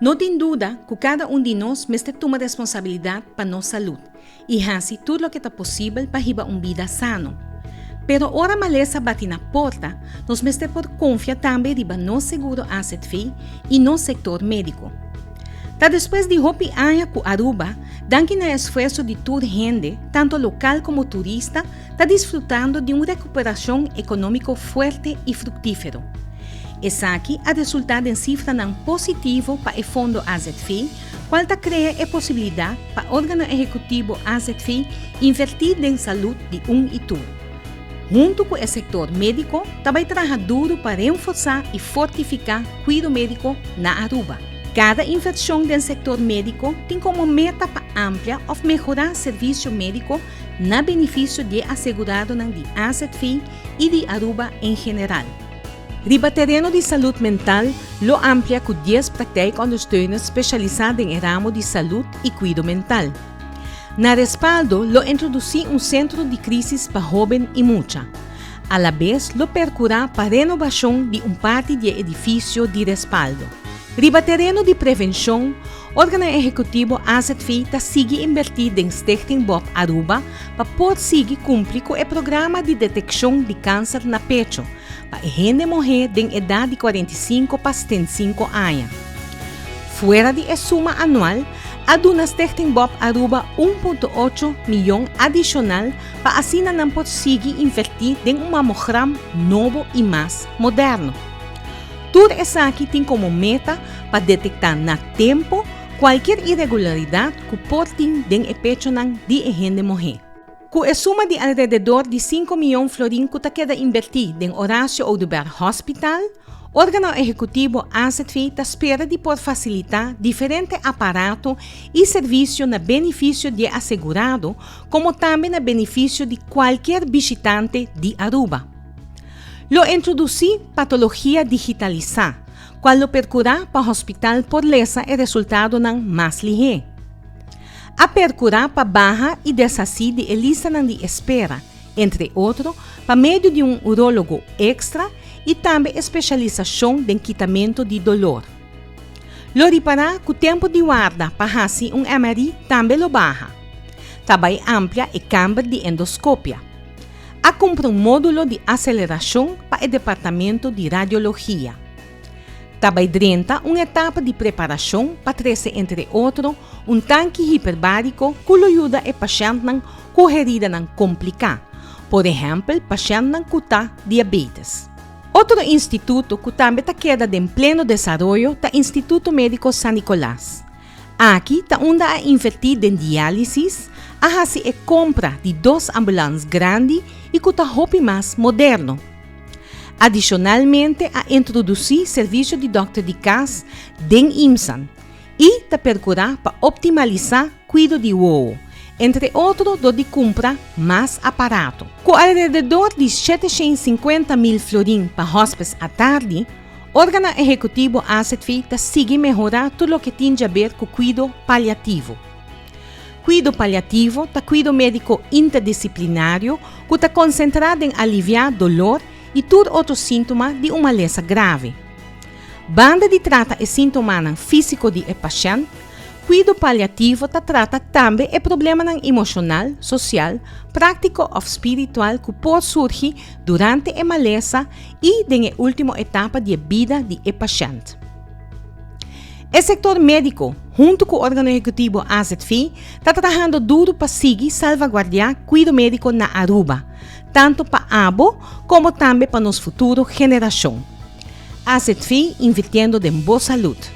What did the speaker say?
No tem dúvida que cada de nós mesmo toma responsabilidade para nossa saúde e fazer tudo o que é possível para viver uma vida sana. Pero ora maleza bate na porta, nós mesmo por confiar também riba no seguro AZV e no sector médico. Tá depois de hopi anos com Aruba, danke na esforço de toda gente, tanto local como turista, está desfrutando de uma recuperação econômica forte e fructífera. Essa aqui a resultado em cifra não positivo para o fundo AZV, qual cria a possibilidade para o órgão executivo AZV investir em saúde de e tudo. Junto com o setor médico, também trabalha duro para reforçar e fortificar o cuidado médico na Aruba. Cada inversão do setor médico tem como meta para ampliar ou melhorar o serviço médico na benefício de assegurado de AZV e de Aruba em geral. Riba terreno de saúde mental, lo amplia com 10 praktijkondersteuners especializados em ramo de saúde e cuidado mental. Na respaldo, lo introduci centro de crisis para jovens e mucha. A la vez, lo percurá para renovação de parte de edifício de respaldo. Riba terreno de prevenção, o órgão executivo AZV sigue invertido em Stichting Bob Aruba para poder seguir cumprir com o programa de detecção de câncer na pecho, para gente morrer de idade de 45 para 75 anos. Fora de suma anual, a Duna Stichting Bob Aruba 1,8 milhão adicional para assim não poder seguir invertir em um mammogram novo e mais moderno. Tudo isso aqui tem como meta para detectar na tempo qualquer irregularidade que pode ter no pecho de gente morrer. Com a suma de alrededor de 5 milhões de florins que queda invertir em Horácio Oduber Hospital, o órgão executivo AZV espera de poder facilitar diferentes aparatos e serviços no benefício de assegurado, como também no benefício de qualquer visitante de Aruba. Lo introduci patologia digitalizada, qual lo percurá para o hospital por lesa e resultado mais ligeiro. A percurá para barra e desassi de lista de espera, entre outros, para meio de urólogo extra e também especialização em quitamento de dolor. Lo repará que o tempo de guarda para fazer MRI também lo barra. Também amplia e câmara de endoscópia. A compra módulo de aceleração para o departamento de radiologia. Também drenta uma etapa de preparação para trazer, entre outros, tanque hiperbárico que ajuda o paciente a correrida complicada, por exemplo, paciente que tem diabetes. Outro instituto que também queda em pleno desenvolvimento é o Instituto Médico San Nicolás. Aqui está onde a invertir em diálise, a fazer a compra de 2 ambulâncias grandes e que está mais moderno. Adicionalmente, a introduzir serviço de Dr. de casa den IMSAN e te percurar para optimalizar cuidado de voo, entre outros, de comprar mais aparato. Com alrededor de 750 mil florins para hóspedes à tarde, o órgão executivo AZV sigue melhorar tudo o que tem a ver com cuidado paliativo. Cuidado paliativo é cuidado médico interdisciplinário que está concentrado em aliviar dolor e todos outros sintomas de uma lesa grave. Banda de trata e sintoma físico de paciente, cuidado paliativo trata também o problema emocional, social, prático ou espiritual que pode surgir durante a maleza e na última etapa de vida do paciente. O setor médico, junto com o órgão executivo AZV, está trabalhando duro para seguir salvaguardar cuidado médico na Aruba, tanto para abo como também para nossa futura geração. AZV investindo em boa saúde.